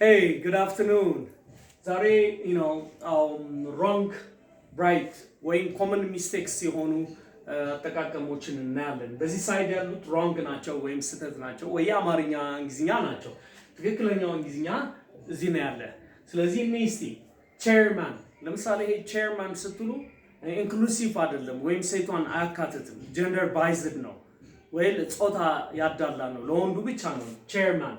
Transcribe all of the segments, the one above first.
Hey, good afternoon. ዛሬ wrong, right ወይም common mistakes ሲሆኑ አጠቃቀሞችን እናያለን። በዚህ ሳይድ ያሉት wrong ናቸው ወይም ስህተት ናቸው ወይ አማርኛ እንግሊዝኛ ናቸው። ትክክለኛው እንግሊዝኛ እዚህ ነው ያለ። ስለዚህ እስቲ chairman ለምሳሌ ይሄ chairman ስትሉ ኢንክሉሲቭ አይደለም ወይም ሴቷን አያካትትም። ጀንደር ባይዝድ ነው ወይ ጾታ ያዳላ ነው። ለወንዱ ብቻ ነው chairman።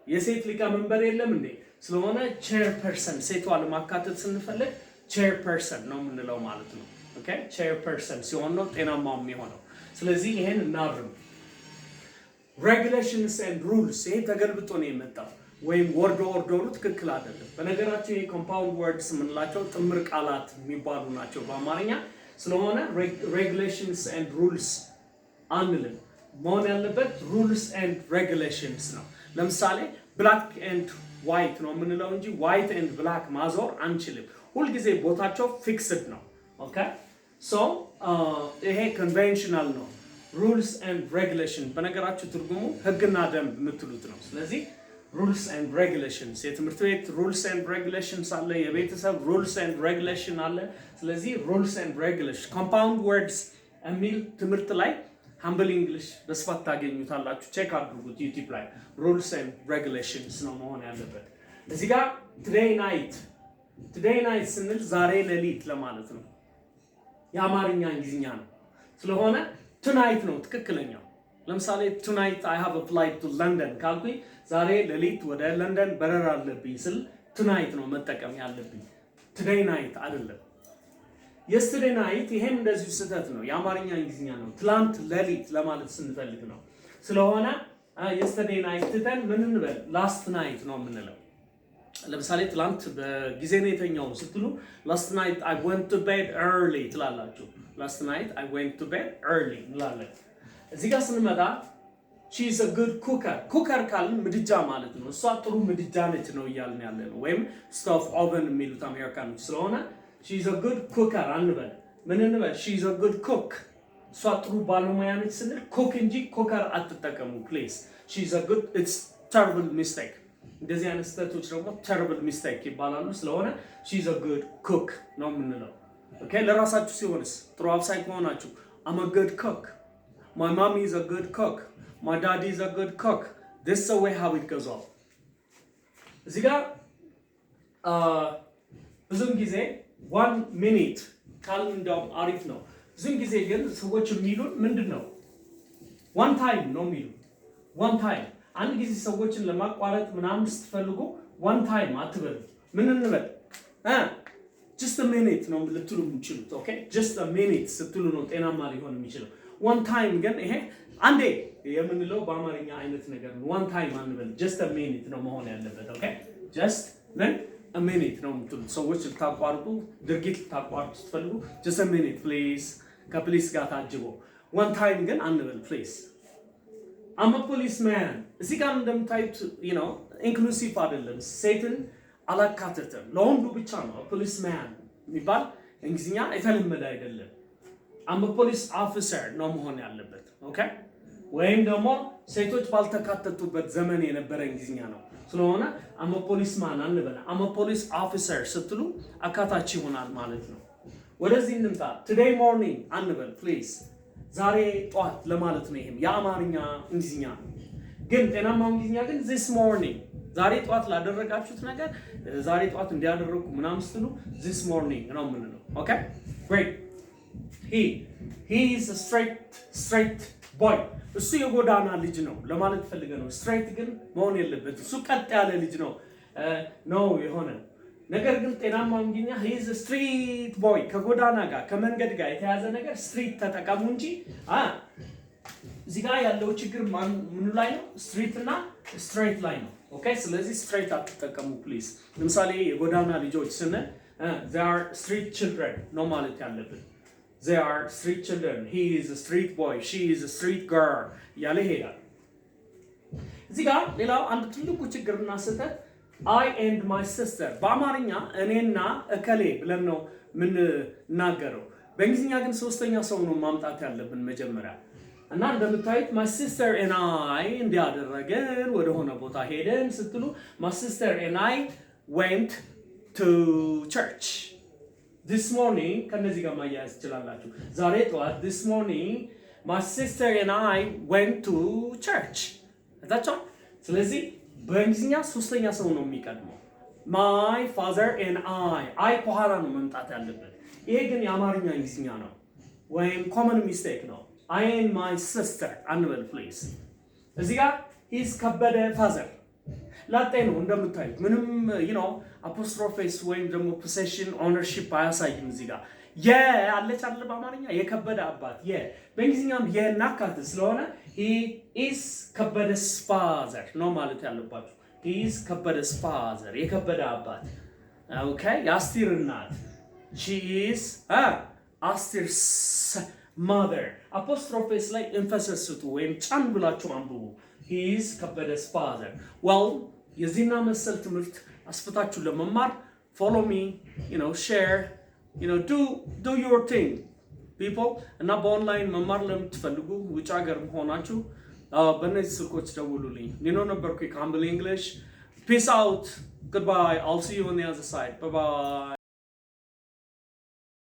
የሴት ሊቀመንበር የለም እንዴ? ስለሆነ chairperson ሴቷን ማካተት ስንፈልግ chairperson ነው የምንለው ማለት ነው። ኦኬ chairperson ሲሆን ነው ጤናማው የሚሆነው። ስለዚህ ይሄን እናርም። regulations and rules ይሄ ተገልብጦ ነው የመጣው ወይም ወርድ ኦርደሩ ትክክል አይደለም። በነገራችን ይሄ compound words የምንላቸው ጥምር ቃላት የሚባሉ ናቸው በአማርኛ። ስለሆነ regulations and rules አንልም። መሆን ያለበት rules and regulations ነው። ለምሳሌ black and white ነው የምንለው እንጂ white and black ማዞር አንችልም። ሁልጊዜ ቦታቸው ፊክስድ ነው። ኦኬ ሶ ይሄ ኮንቬንሽናል ነው። rules and regulations በነገራችሁ ትርጉሙ ህግና ደንብ የምትሉት ነው። ስለዚህ rules and regulations የትምህርት ቤት rules and regulations አለ፣ የቤተሰብ rules and regulation አለ። ስለዚህ rules and regulations compound words የሚል ትምህርት ላይ Humble English በስፋት ታገኙታላችሁ። ቼክ አድርጉት ዩቲዩብ ላይ rules and regulations ነው መሆን ያለበት። እዚህ ጋር today night ስንል ዛሬ ሌሊት ለማለት ነው። የአማርኛ እንግሊዝኛ ነው። ስለሆነ tonight ነው ትክክለኛው። ለምሳሌ tonight I have a flight to London ካልኩኝ ዛሬ ሌሊት ወደ ለንደን በረራ አለብኝ ስል tonight ነው መጠቀም ያለብኝ። today night አይደለም። yesterday night ይሄም እንደዚሁ ስህተት ነው። የአማርኛ እንግሊዝኛ ነው። ትላንት ሌሊት ለማለት ስንፈልግ ነው። ስለሆነ yesterday night ትተን ምን እንበል last night ነው የምንለው። ለምሳሌ ትላንት በጊዜ ነው የተኛው ስትሉ last night I went to bed early ትላላችሁ። last night I went to bed early እንላለን። እዚህ ጋር ስንመጣ she is a good cooker ካልን ምድጃ ማለት ነው። እሷ ጥሩ ምድጃ ነች ነው እያልን ያለ ነው። ወይም stove oven የሚሉት አሜሪካኖች ስለሆነ she is a good cooker አንበል። ምን እንበል? she is a good cook እሷ ጥሩ ባለሙያ ነች ስንል cook እንጂ cooker አትጠቀሙ ፕሊዝ። she is a good it's terrible mistake። እንደዚህ አይነት ስህተቶች ደግሞ terrible mistake ይባላሉ። ስለሆነ she is a good cook ነው የምንለው። ኦኬ ለራሳችሁ ሲሆንስ ጥሩ አብሳይ ከሆናችሁ I'm a good cook, my mommy is a good cook, my daddy is a good cook. This is the way how it goes on። እዚህ ጋር ብዙም ጊዜ 1 minute ካልን እንደውም አሪፍ ነው። ብዙም ጊዜ ግን ሰዎች የሚሉን ምንድነው? one time ነው የሚሉን። one time አንድ ጊዜ ሰዎችን ለማቋረጥ ምናምን ስትፈልጉ one time አትበሉ። ምን እንበል? just a minute ነው ልትሉ የምትችሉት። ኦኬ just a minute ስትሉ ነው ጤናማ ሊሆን የሚችለው። one time ግን ይሄ አንዴ የምንለው በአማርኛ አይነት ነገር ነው። one time አንበል፣ just a minute ነው መሆን ያለበት። ኦኬ just a minute ነው የምትሉት። ሰዎች ልታቋርጡ ድርጊት ልታቋርጡ ስትፈልጉ just a minute please ከፕሊስ ጋር ታጅቦ one time ግን አንበል ፕሊዝ። I'm a policeman እዚህ ጋር እንደምታዩት ኢንክሉሲቭ አይደለም፣ ሴትን አላካተተም፣ ለወንዱ ብቻ ነው policeman የሚባል እንግሊዝኛ የተለመደ አይደለም። I'm a police officer ነው መሆን ያለበት። ኦኬ ወይም ደግሞ ሴቶች ባልተካተቱበት ዘመን የነበረ እንግሊዝኛ ነው። ስለሆነ I'm a policeman አንበል፣ I'm a police officer ስትሉ አካታች ይሆናል ማለት ነው። ወደዚህ እንምጣ። today morning አንበል ፕሊዝ፣ ዛሬ ጧት ለማለት ነው። ይሄም የአማርኛ እንግሊዝኛ ግን ጤናማው እንግሊዝኛ ግን this morning ዛሬ ጧት ላደረጋችሁት ነገር ዛሬ ጧት እንዲያደርጉ ምናምን ስትሉ this morning ነው የምንለው። ኦኬ great he is a straight boy እሱ የጎዳና ልጅ ነው ለማለት ፈልገ ነው። ስትሬት ግን መሆን የለበት። እሱ ቀጥ ያለ ልጅ ነው ነው የሆነ ነገር ግን ጤናማው እንግሊዝኛ he is a street boy ከጎዳና ጋር ከመንገድ ጋር የተያዘ ነገር ስትሪት ተጠቀሙ እንጂ እዚህ ጋር ያለው ችግር ምኑ ላይ ነው? ስትሪት እና ስትሬት ላይ ነው። ኦኬ ስለዚህ ስትሬት አትጠቀሙ ፕሊዝ። ለምሳሌ የጎዳና ልጆች ስንል they are street children ነው ማለት ያለብን። They are street children. He is a street boy. She is a street girl. ያለ ይሄዳል። እዚህ ጋር ሌላው አንድ ትልቁ ችግርና ስህተት I and my sister በአማርኛ እኔና እከሌ ብለን ነው ምን እናገረው። በእንግሊዝኛ ግን ሶስተኛ ሰው ነው ማምጣት ያለብን መጀመሪያ። እና እንደምታዩት my sister and I እንዲያደረገን ወደ ሆነ ቦታ ሄደን ስትሉ my sister and I went to church this morning ከነዚህ ጋር ማያያዝ ትችላላችሁ። ዛሬ ጠዋት this morning my sister and I went to church that's all። ስለዚህ በእንግሊዝኛ ሶስተኛ ሰው ነው የሚቀድመው my father and I ከኋላ ነው መምጣት ያለበት። ይሄ ግን የአማርኛ እንግሊዝኛ ነው ወይም common mistake ነው። I and my sister አንበል please። እዚህ ጋር is ከበደ father ላጤ ነው እንደምታዩት ምንም apostrophes ወይም ደግሞ possession ownership አያሳይም። እዚህ ጋር አለች አይደል በአማርኛ የከበደ አባት በእንግሊዝኛም የናካት ስለሆነ he is ከበደ's father ነው ማለት ያለባችሁ። he is ከበደ's father የከበደ አባት okay የአስቴር እናት she is አስቴር's mother apostrophes ላይ emphasis ስጡ ወይም ጫን ብላችሁ አንብቡ። he is ከበደ's father well የዚህና መሰል ትምህርት አስፈታችሁ ለመማር follow me share do your thing people እና በኦንላይን መማር ለምትፈልጉ ውጭ ሀገር ሆናችሁ በእነዚህ ስልኮች ደውሉልኝ። ኒኖ ነበርኩ ከአምብል እንግሊሽ peace out goodbye I'll see you on the other side bye bye